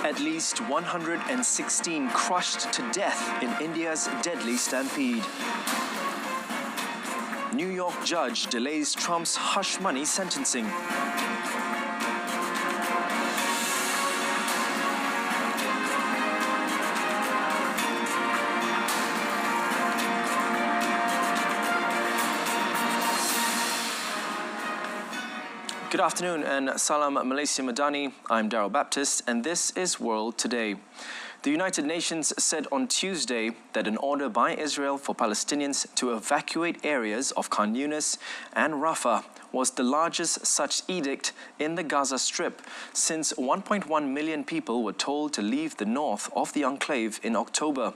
At least 116 crushed to death in India's deadly stampede. New York judge delays Trump's hush money sentencing. Good afternoon and Salam Malaysia Madani. I'm Daryl Baptist and this is World Today. The United Nations said on Tuesday that an order by Israel for Palestinians to evacuate areas of Khan Yunis and Rafah was the largest such edict in the Gaza Strip since 1.1 million people were told to leave the north of the enclave in October.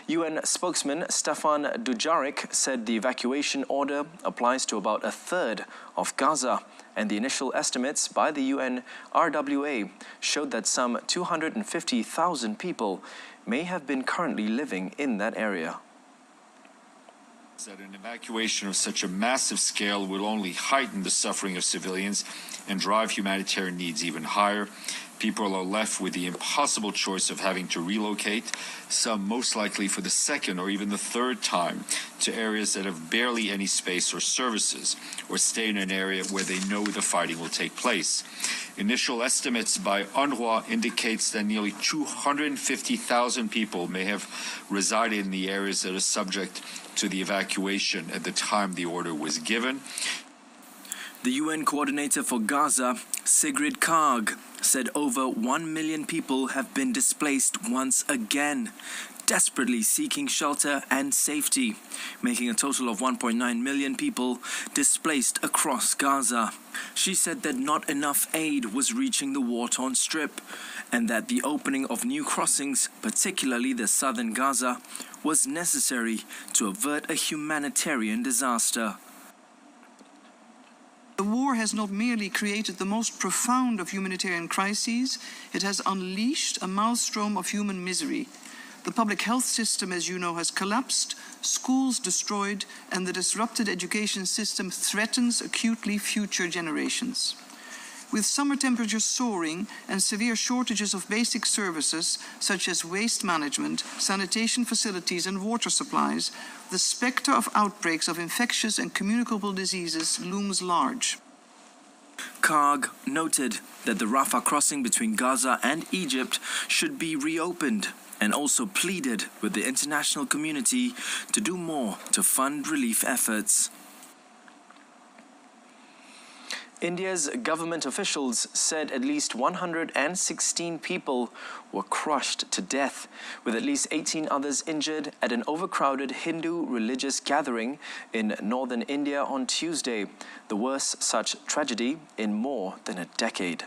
UN spokesman Staffan Dujarric said the evacuation order applies to about a third of Gaza, and the initial estimates by the UN RWA showed that some 250,000 people may have been currently living in that area. That an evacuation of such a massive scale will only heighten the suffering of civilians and drive humanitarian needs even higher. People are left with the impossible choice of having to relocate, some most likely for the second or even the third time, to areas that have barely any space or services, or stay in an area where they know the fighting will take place. Initial estimates by UNRWA indicates that nearly 250,000 people may have resided in the areas that are subject to the evacuation at the time the order was given. The UN coordinator for Gaza, Sigrid Kaag, said over 1 million people have been displaced once again, desperately seeking shelter and safety, making a total of 1.9 million people displaced across Gaza. She said that not enough aid was reaching the war-torn strip, and that the opening of new crossings, particularly the southern Gaza, was necessary to avert a humanitarian disaster. The war has not merely created the most profound of humanitarian crises, it has unleashed a maelstrom of human misery. The public health system, as you know, has collapsed, schools destroyed, and the disrupted education system threatens acutely future generations. With summer temperatures soaring and severe shortages of basic services such as waste management, sanitation facilities and water supplies, the spectre of outbreaks of infectious and communicable diseases looms large. Kaag noted that the Rafah crossing between Gaza and Egypt should be reopened, and also pleaded with the international community to do more to fund relief efforts. India's government officials said at least 116 people were crushed to death, with at least 18 others injured at an overcrowded Hindu religious gathering in northern India on Tuesday, the worst such tragedy in more than a decade.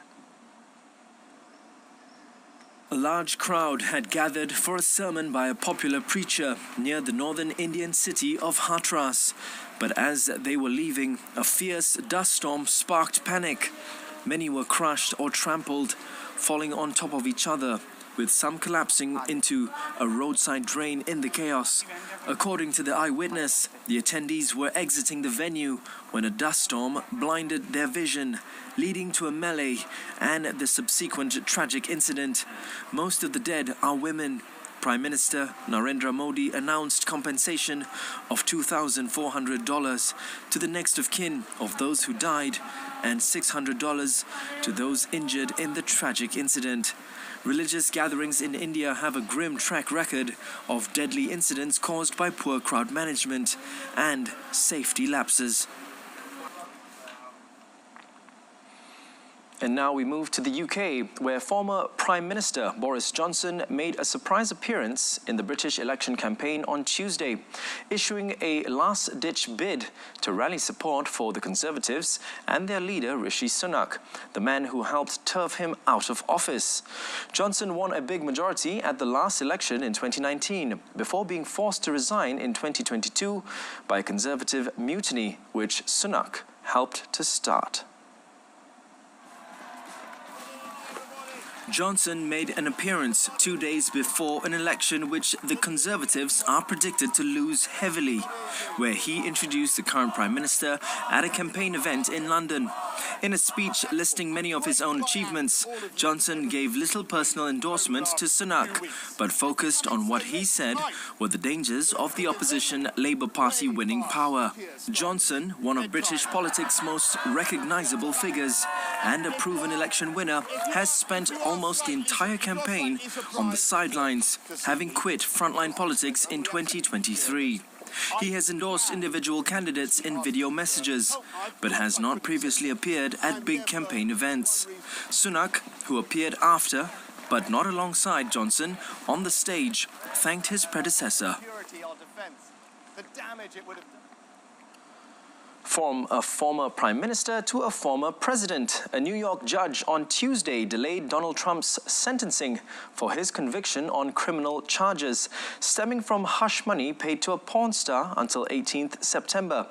A large crowd had gathered for a sermon by a popular preacher near the northern Indian city of Hathras. But as they were leaving, a fierce dust storm sparked panic. Many were crushed or trampled, falling on top of each other, with some collapsing into a roadside drain in the chaos. According to the eyewitness, the attendees were exiting the venue when a dust storm blinded their vision, leading to a melee and the subsequent tragic incident. Most of the dead are women. Prime Minister Narendra Modi announced compensation of $2,400 to the next of kin of those who died and $600 to those injured in the tragic incident. Religious gatherings in India have a grim track record of deadly incidents caused by poor crowd management and safety lapses. And now we move to the UK, where former Prime Minister Boris Johnson made a surprise appearance in the British election campaign on Tuesday, issuing a last-ditch bid to rally support for the Conservatives and their leader Rishi Sunak, the man who helped turf him out of office. Johnson won a big majority at the last election in 2019, before being forced to resign in 2022 by a Conservative mutiny, which Sunak helped to start. Johnson made an appearance 2 days before an election which the Conservatives are predicted to lose heavily, where he introduced the current Prime Minister at a campaign event in London. In a speech listing many of his own achievements, Johnson gave little personal endorsement to Sunak, but focused on what he said were the dangers of the opposition Labour Party winning power. Johnson, one of British politics' most recognisable figures and a proven election winner, has spent almost the entire campaign on the sidelines, having quit frontline politics in 2023. He has endorsed individual candidates in video messages, but has not previously appeared at big campaign events. Sunak, who appeared after, but not alongside Johnson, on the stage, thanked his predecessor. From a former prime minister to a former president, a New York judge on Tuesday delayed Donald Trump's sentencing for his conviction on criminal charges stemming from hush money paid to a porn star until 18th September.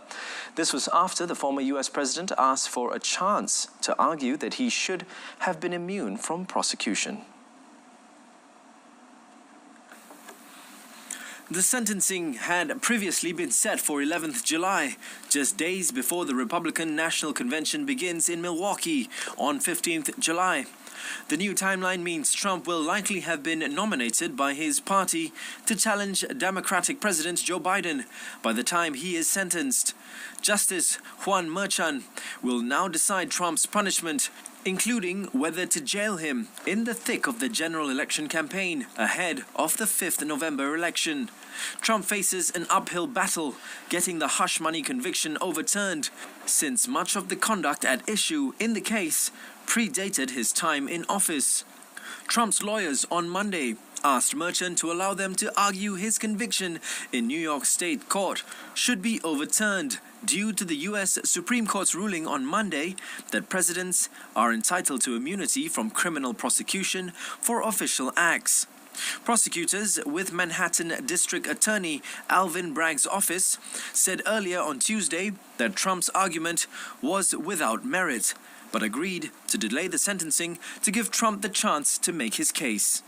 This was after the former US president asked for a chance to argue that he should have been immune from prosecution. The sentencing had previously been set for 11th July, just days before the Republican National Convention begins in Milwaukee on 15th July. The new timeline means Trump will likely have been nominated by his party to challenge Democratic President Joe Biden by the time he is sentenced. Justice Juan Merchan will now decide Trump's punishment, including whether to jail him in the thick of the general election campaign ahead of the 5th November election. Trump faces an uphill battle getting the hush money conviction overturned, since much of the conduct at issue in the case predated his time in office. Trump's lawyers on Monday asked Merchant to allow them to argue his conviction in New York State Court should be overturned due to the U.S. Supreme Court's ruling on Monday that presidents are entitled to immunity from criminal prosecution for official acts. Prosecutors with Manhattan District Attorney Alvin Bragg's office said earlier on Tuesday that Trump's argument was without merit, but agreed to delay the sentencing to give Trump the chance to make his case.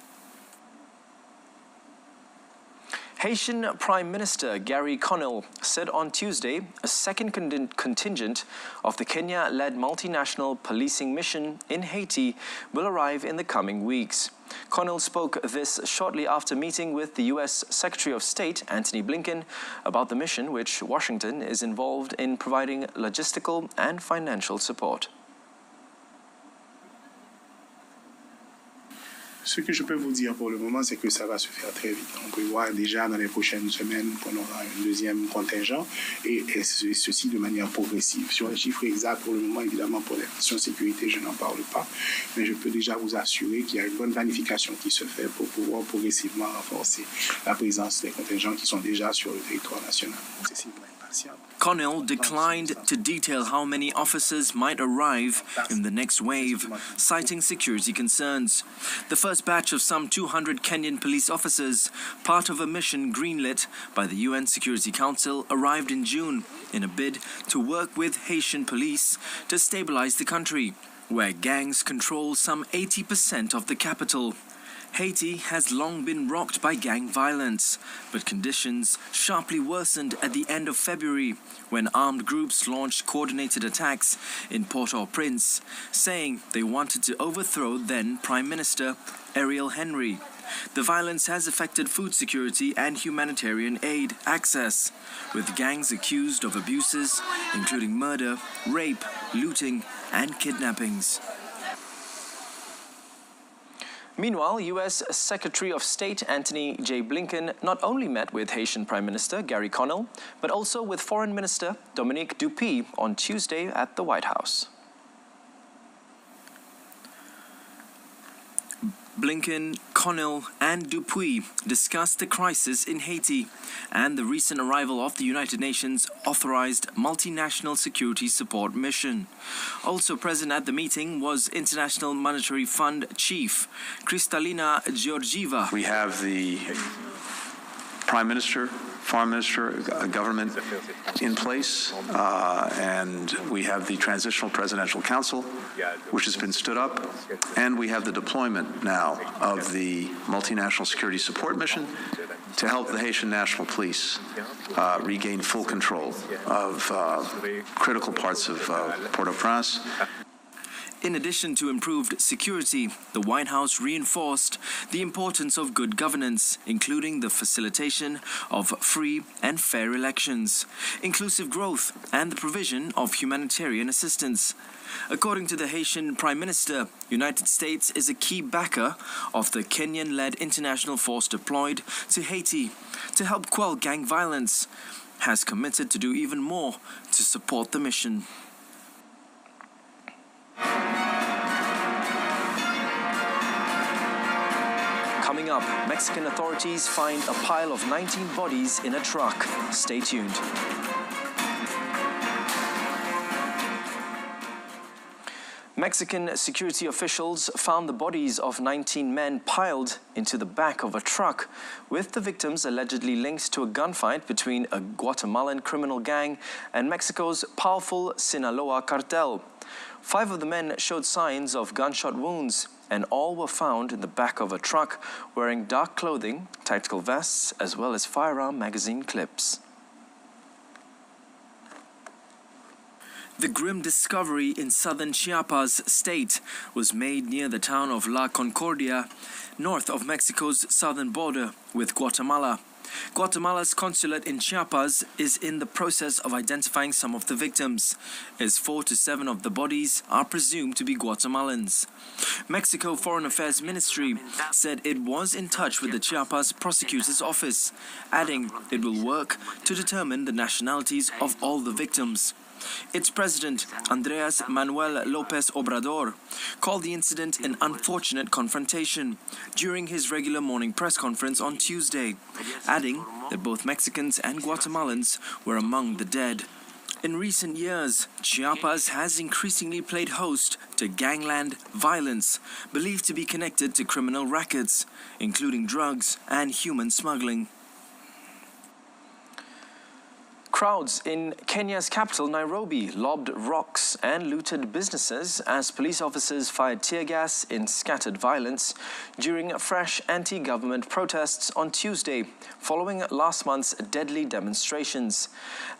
Haitian Prime Minister Gary Conille said on Tuesday a second contingent of the Kenya-led multinational policing mission in Haiti will arrive in the coming weeks. Conille spoke this shortly after meeting with the U.S. Secretary of State Antony Blinken about the mission, which Washington is involved in providing logistical and financial support. Ce que je peux vous dire pour le moment, c'est que ça va se faire très vite. On prévoit déjà dans les prochaines semaines qu'on aura un deuxième contingent et ceci de manière progressive. Sur les chiffres exacts, pour le moment, évidemment, pour les questions de sécurité, je n'en parle pas, mais je peux déjà vous assurer qu'il y a une bonne planification qui se fait pour pouvoir progressivement renforcer la présence des contingents qui sont déjà sur le territoire national. Conille declined to detail how many officers might arrive in the next wave, citing security concerns. The first batch of some 200 Kenyan police officers, part of a mission greenlit by the UN Security Council, arrived in June in a bid to work with Haitian police to stabilize the country, where gangs control some 80% of the capital. Haiti has long been rocked by gang violence, but conditions sharply worsened at the end of February when armed groups launched coordinated attacks in Port-au-Prince, saying they wanted to overthrow then Prime Minister Ariel Henry. The violence has affected food security and humanitarian aid access, with gangs accused of abuses, including murder, rape, looting, and kidnappings. Meanwhile, U.S. Secretary of State Antony J. Blinken not only met with Haitian Prime Minister Gary Conille, but also with Foreign Minister Dominique Dupuy on Tuesday at the White House. Blinken, Conille and Dupuy discussed the crisis in Haiti and the recent arrival of the United Nations authorized multinational security support mission. Also present at the meeting was International Monetary Fund Chief Kristalina Georgieva. We have the Prime Minister, Foreign Minister, government in place, and we have the Transitional Presidential Council, which has been stood up, and we have the deployment now of the Multinational Security Support Mission to help the Haitian National Police regain full control of critical parts of Port-au-Prince. In addition to improved security, the White House reinforced the importance of good governance, including the facilitation of free and fair elections, inclusive growth, and the provision of humanitarian assistance. According to the Haitian Prime Minister, United States is a key backer of the Kenyan-led international force deployed to Haiti to help quell gang violence, has committed to do even more to support the mission. Coming up, Mexican authorities find a pile of 19 bodies in a truck. Stay tuned. Mexican security officials found the bodies of 19 men piled into the back of a truck, with the victims allegedly linked to a gunfight between a Guatemalan criminal gang and Mexico's powerful Sinaloa cartel. 5 of the men showed signs of gunshot wounds, and all were found in the back of a truck wearing dark clothing, tactical vests, as well as firearm magazine clips. The grim discovery in southern Chiapas state was made near the town of La Concordia, north of Mexico's southern border with Guatemala. Guatemala's consulate in Chiapas is in the process of identifying some of the victims, as 4 to 7 of the bodies are presumed to be Guatemalans. Mexico Foreign Affairs Ministry said it was in touch with the Chiapas prosecutor's office, adding it will work to determine the nationalities of all the victims. Its president, Andrés Manuel López Obrador, called the incident an unfortunate confrontation during his regular morning press conference on Tuesday, adding that both Mexicans and Guatemalans were among the dead. In recent years, Chiapas has increasingly played host to gangland violence, believed to be connected to criminal rackets, including drugs and human smuggling. Crowds in Kenya's capital, Nairobi, lobbed rocks and looted businesses as police officers fired tear gas in scattered violence during fresh anti-government protests on Tuesday, following last month's deadly demonstrations.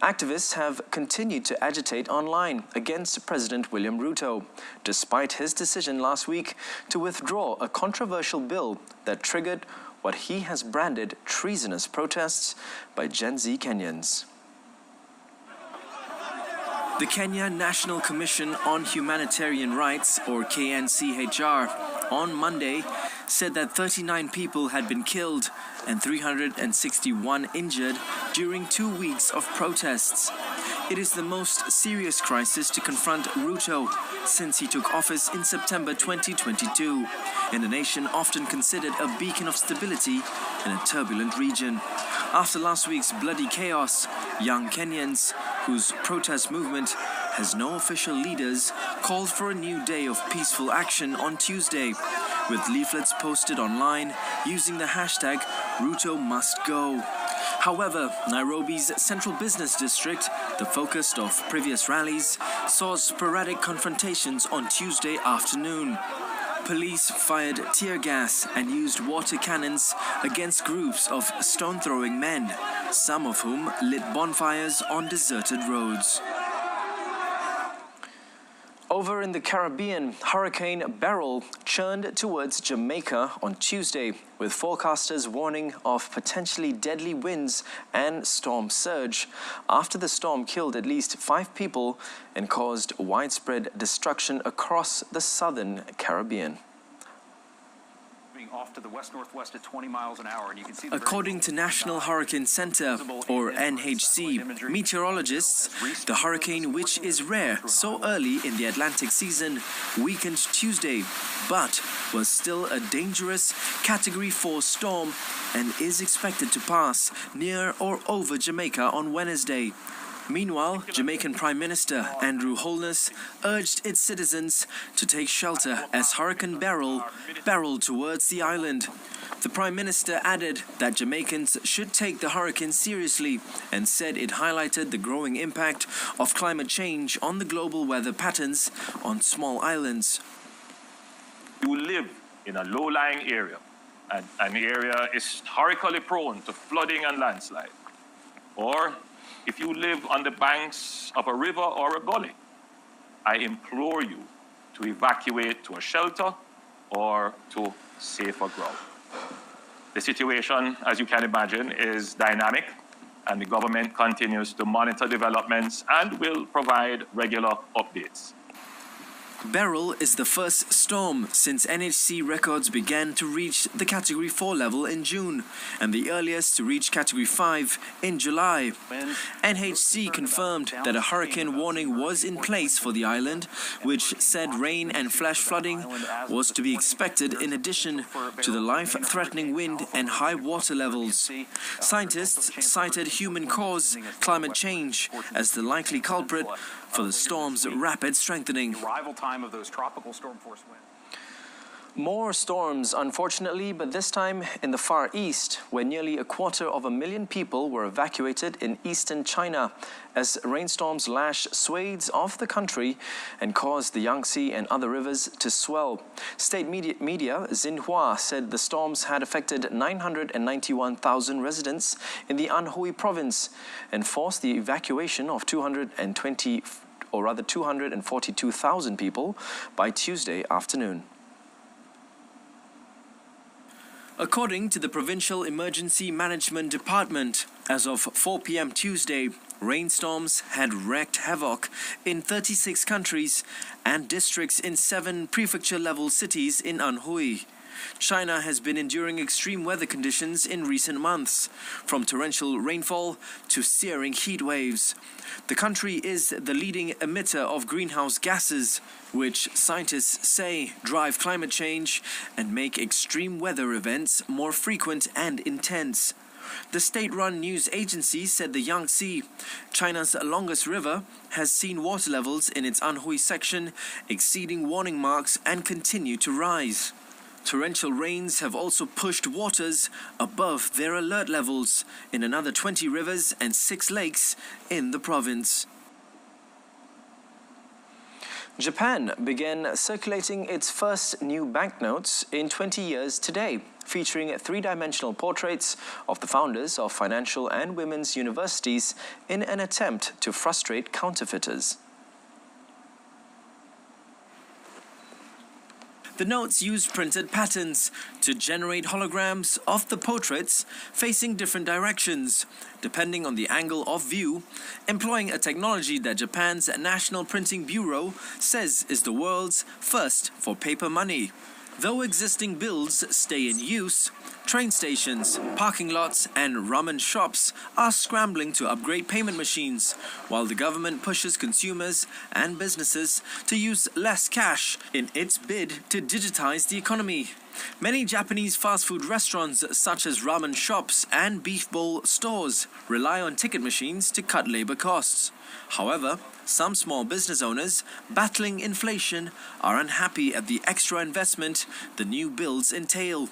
Activists have continued to agitate online against President William Ruto, despite his decision last week to withdraw a controversial bill that triggered what he has branded treasonous protests by Gen Z Kenyans. The Kenya National Commission on Humanitarian Rights, or KNCHR, on Monday said that 39 people had been killed and 361 injured during 2 weeks of protests. It is the most serious crisis to confront Ruto since he took office in September 2022, in a nation often considered a beacon of stability in a turbulent region. After last week's bloody chaos, young Kenyans, whose protest movement has no official leaders, called for a new day of peaceful action on Tuesday, with leaflets posted online using the hashtag #RutoMustGo. However, Nairobi's central business district, the focus of previous rallies, saw sporadic confrontations on Tuesday afternoon. Police fired tear gas and used water cannons against groups of stone-throwing men, some of whom lit bonfires on deserted roads. Over in the Caribbean, Hurricane Beryl churned towards Jamaica on Tuesday, with forecasters warning of potentially deadly winds and storm surge after the storm killed at least 5 people and caused widespread destruction across the southern Caribbean. Off to the west-northwest at 20 miles an hour, and you can see according to National Hurricane Center, or NHC, meteorologists, the hurricane, which is rare so early in the Atlantic season, weakened Tuesday, but was still a dangerous Category 4 storm and is expected to pass near or over Jamaica on Wednesday. Meanwhile, Jamaican Prime Minister Andrew Holness urged its citizens to take shelter as Hurricane Beryl barreled towards the island. The Prime Minister added that Jamaicans should take the hurricane seriously and said it highlighted the growing impact of climate change on the global weather patterns on small islands. You live in a low-lying area an area historically prone to flooding and landslide, or if you live on the banks of a river or a gully, I implore you to evacuate to a shelter or to safer ground. The situation, as you can imagine, is dynamic, and the government continues to monitor developments and will provide regular updates. Beryl is the first storm since NHC records began to reach the Category 4 level in June, and the earliest to reach Category 5 in July. NHC confirmed that a hurricane warning was in place for the island, which said rain and flash flooding was to be expected in addition to the life-threatening wind and high water levels. Scientists cited human-caused climate change as the likely culprit for the storm's rapid strengthening. Arrival time of those tropical storm force winds. More storms, unfortunately, but this time in the Far East, where nearly 250,000 people were evacuated in eastern China as rainstorms lashed swathes of the country and caused the Yangtze and other rivers to swell. State media Xinhua said the storms had affected 991,000 residents in the Anhui province and forced the evacuation of 242,000 people by Tuesday afternoon. According to the Provincial Emergency Management Department, as of 4 p.m. Tuesday, rainstorms had wreaked havoc in 36 countries and districts in 7 prefecture-level cities in Anhui. China has been enduring extreme weather conditions in recent months, from torrential rainfall to searing heat waves. The country is the leading emitter of greenhouse gases, which scientists say drive climate change and make extreme weather events more frequent and intense. The state-run news agency said the Yangtze, China's longest river, has seen water levels in its Anhui section exceeding warning marks and continue to rise. Torrential rains have also pushed waters above their alert levels in another 20 rivers and 6 lakes in the province. Japan began circulating its first new banknotes in 20 years today, featuring 3-dimensional portraits of the founders of financial and women's universities in an attempt to frustrate counterfeiters. The notes use printed patterns to generate holograms of the portraits facing different directions, depending on the angle of view, employing a technology that Japan's National Printing Bureau says is the world's first for paper money. Though existing bills stay in use, train stations, parking lots and ramen shops are scrambling to upgrade payment machines, while the government pushes consumers and businesses to use less cash in its bid to digitize the economy. Many Japanese fast food restaurants, such as ramen shops and beef bowl stores, rely on ticket machines to cut labor costs. However, some small business owners battling inflation are unhappy at the extra investment the new bills entail.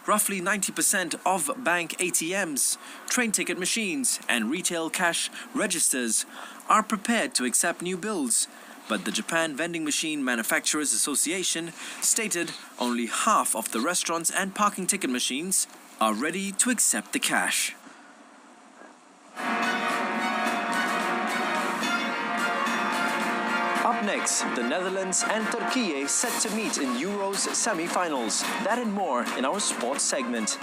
Roughly 90% of bank ATMs, train ticket machines and retail cash registers are prepared to accept new bills. But the Japan Vending Machine Manufacturers Association stated only half of the restaurants and parking ticket machines are ready to accept the cash. Up next, the Netherlands and Turkey set to meet in Euros semi-finals. That and more in our sports segment.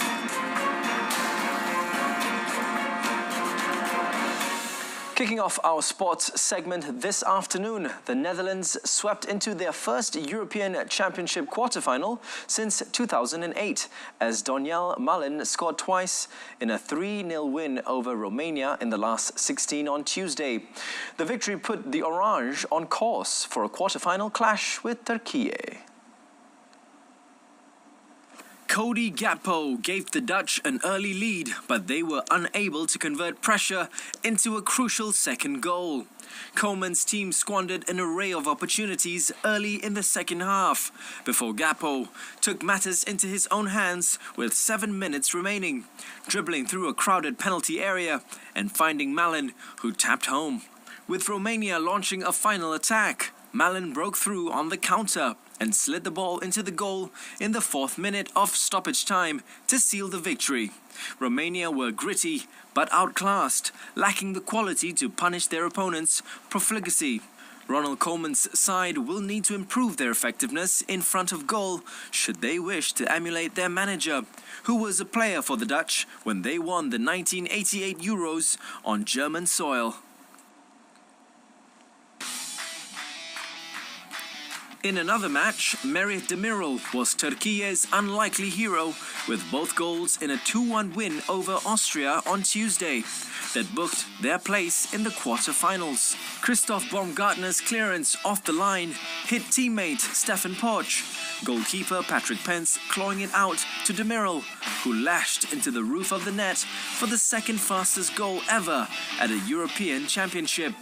Kicking off our sports segment this afternoon, the Netherlands swept into their first European Championship quarterfinal since 2008 as Donyell Malen scored twice in a 3-0 win over Romania in the last 16 on Tuesday. The victory put the Orange on course for a quarterfinal clash with Turkey. Cody Gakpo gave the Dutch an early lead, but they were unable to convert pressure into a crucial second goal. Coleman's team squandered an array of opportunities early in the second half, before Gakpo took matters into his own hands with 7 minutes remaining, dribbling through a crowded penalty area and finding Malen, who tapped home. With Romania launching a final attack, Malen broke through on the counter and slid the ball into the goal in the 4th minute of stoppage time to seal the victory. Romania were gritty but outclassed, lacking the quality to punish their opponents' profligacy. Ronald Koeman's side will need to improve their effectiveness in front of goal should they wish to emulate their manager, who was a player for the Dutch when they won the 1988 Euros on German soil. In another match, Merih Demiral was Turkey's unlikely hero with both goals in a 2-1 win over Austria on Tuesday that booked their place in the quarter-finals. Christoph Baumgartner's clearance off the line hit teammate Stefan Poch. Goalkeeper Patrick Pence clawing it out to Demiral, who lashed into the roof of the net for the second fastest goal ever at a European Championship.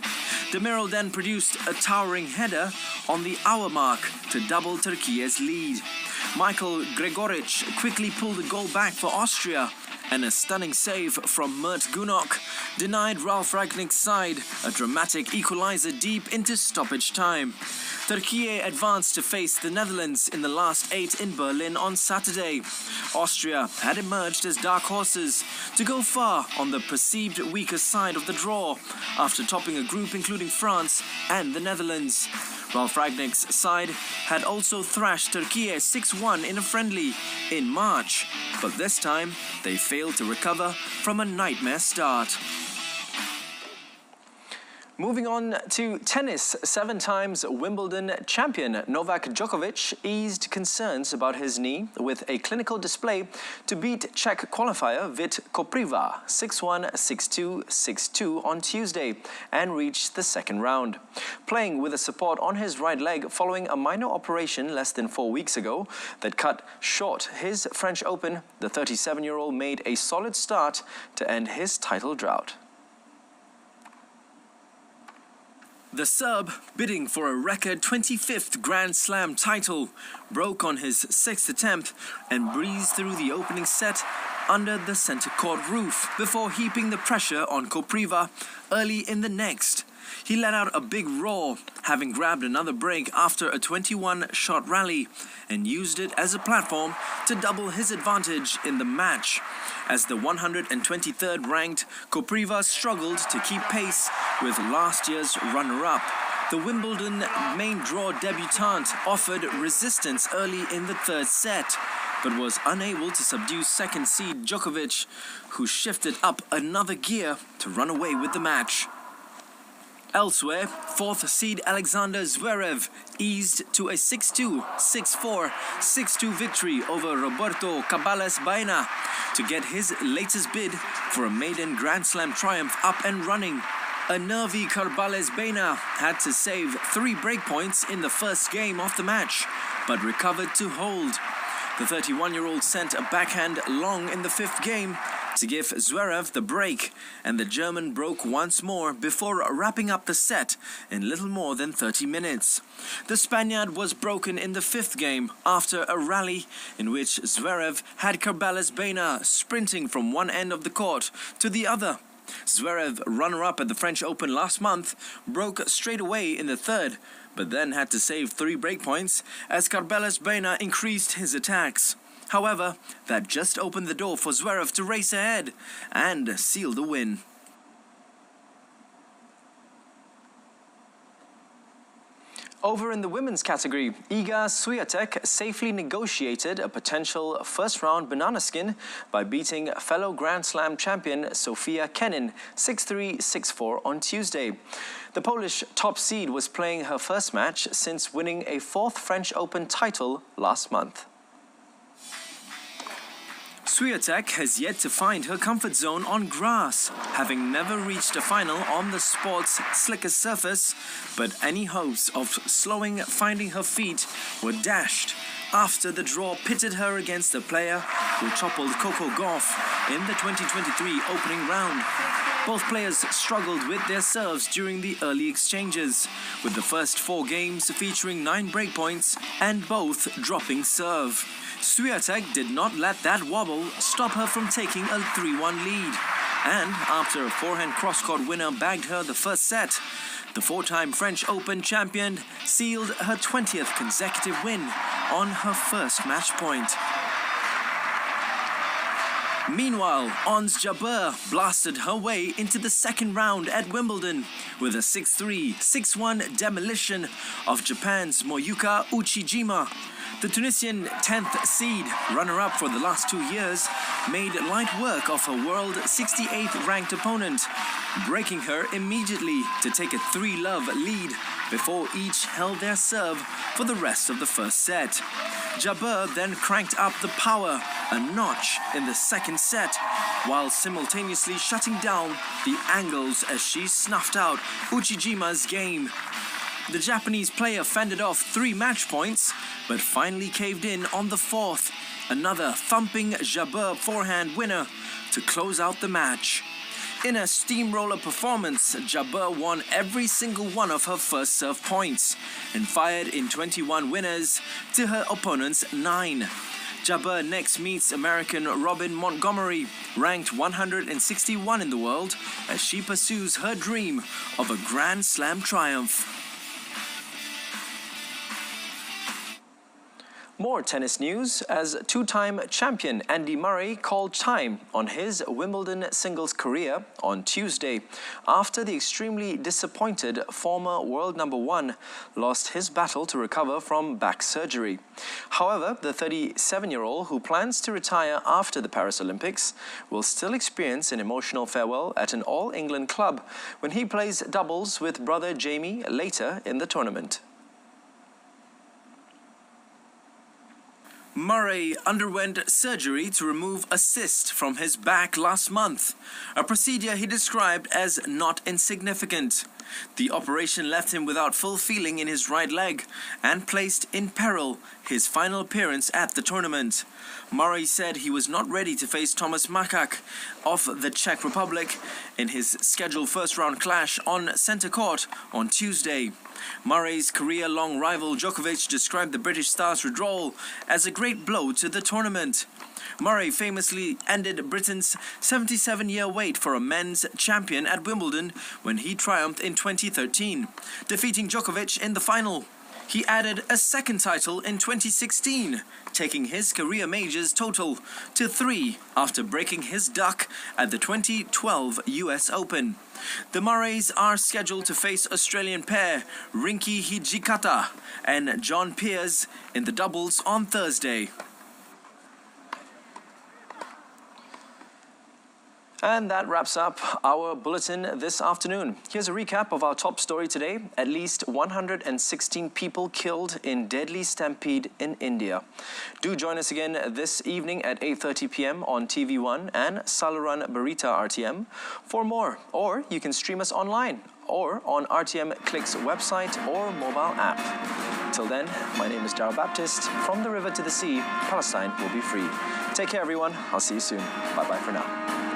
Demiral then produced a towering header on the hour mark to double Turkey's lead. Michael Gregoric quickly pulled the goal back for Austria, and a stunning save from Mert Gunok denied Ralf Rangnick's side a dramatic equalizer deep into stoppage time. Turkey advanced to face the Netherlands in the last 8 in Berlin on Saturday. Austria had emerged as dark horses to go far on the perceived weaker side of the draw after topping a group including France and the Netherlands. Ralf Rangnick's side had also thrashed Turkey 6-1 in a friendly in March, but this time they failed to recover from a nightmare start. Moving on to tennis, 7 times Wimbledon champion Novak Djokovic eased concerns about his knee with a clinical display to beat Czech qualifier Vit Kopriva 6-1, 6-2, 6-2 on Tuesday and reached the second round. Playing with a support on his right leg following a minor operation less than 4 weeks ago that cut short his French Open, the 37-year-old made a solid start to end his title drought. The Serb, bidding for a record 25th Grand Slam title, broke on his 6th attempt and breezed through the opening set under the centre court roof before heaping the pressure on Kopriva early in the next. He let out a big roar, having grabbed another break after a 21-shot rally and used it as a platform to double his advantage in the match. As the 123rd ranked, Kopriva struggled to keep pace with last year's runner-up. The Wimbledon main draw debutant offered resistance early in the 3rd set, but was unable to subdue second seed Djokovic, who shifted up another gear to run away with the match. Elsewhere, 4th seed Alexander Zverev eased to a 6-2, 6-4, 6-2 victory over Roberto Cabales Baena to get his latest bid for a maiden Grand Slam triumph up and running. A nervy Cabales Baena had to save 3 breakpoints in the first game of the match, but recovered to hold. The 31-year-old sent a backhand long in the 5th game to give Zverev the break, and the German broke once more before wrapping up the set in little more than 30 minutes. The Spaniard was broken in the 5th game after a rally in which Zverev had Cabales Baena sprinting from one end of the court to the other. Zverev, runner-up at the French Open last month, broke straight away in the 3rd, but then had to save 3 breakpoints as Cabales Baena increased his attacks. However, that just opened the door for Zverev to race ahead and seal the win. Over in the women's category, Iga Swiatek safely negotiated a potential first-round banana skin by beating fellow Grand Slam champion Sofia Kenin 6-3, 6-4 on Tuesday. The Polish top seed was playing her first match since winning a 4th French Open title last month. Swiatek has yet to find her comfort zone on grass, having never reached a final on the sport's slickest surface, but any hopes of finding her feet were dashed after the draw pitted her against a player who toppled Coco Gauff in the 2023 opening round. Both players struggled with their serves during the early exchanges, with the first 4 games featuring 9 breakpoints and both dropping serve. Swiatek did not let that wobble stop her from taking a 3-1 lead, and after a forehand cross-court winner bagged her the first set, The four-time French Open champion sealed her 20th consecutive win on her first match point. Meanwhile, Ons Jabeur blasted her way into the second round at Wimbledon with a 6-3, 6-1 demolition of Japan's Moyuka Uchijima. The Tunisian 10th seed, runner-up for the last 2 years, made light work of her world 68th ranked opponent, breaking her immediately to take a 3-love lead before each held their serve for the rest of the first set. Jabeur then cranked up the power a notch in the second set, while simultaneously shutting down the angles as she snuffed out Uchijima's game. The Japanese player fended off 3 match points, but finally caved in on the fourth, another thumping Jabeur forehand winner to close out the match. In a steamroller performance, Jabeur won every single one of her first serve points and fired in 21 winners to her opponent's 9. Jabeur next meets American Robin Montgomery, ranked 161 in the world, as she pursues her dream of a Grand Slam triumph. More tennis news as two-time champion Andy Murray called time on his Wimbledon singles career on Tuesday after the extremely disappointed former world number 1 lost his battle to recover from back surgery. However, the 37-year-old, who plans to retire after the Paris Olympics, will still experience an emotional farewell at an All-England club when he plays doubles with brother Jamie later in the tournament. Murray underwent surgery to remove a cyst from his back last month, a procedure he described as not insignificant. The operation left him without full feeling in his right leg and placed in peril his final appearance at the tournament. Murray said he was not ready to face Thomas Makak of the Czech Republic in his scheduled first-round clash on centre court on Tuesday. Murray's career-long rival Djokovic described the British star's withdrawal as a great blow to the tournament. Murray famously ended Britain's 77-year wait for a men's champion at Wimbledon when he triumphed in 2013, defeating Djokovic in the final. He added a second title in 2016, taking his career majors total to 3 after breaking his duck at the 2012 US Open. The Murrays are scheduled to face Australian pair Rinky Hijikata and John Peers in the doubles on Thursday. And that wraps up our bulletin this afternoon. Here's a recap of our top story today. At least 116 people killed in deadly stampede in India. Do join us again this evening at 8:30 p.m. on TV1 and Saluran Berita RTM for more. Or you can stream us online or on RTM Click's website or mobile app. Till then, my name is Darryl Baptist. From the river to the sea, Palestine will be free. Take care, everyone. I'll see you soon. Bye-bye for now.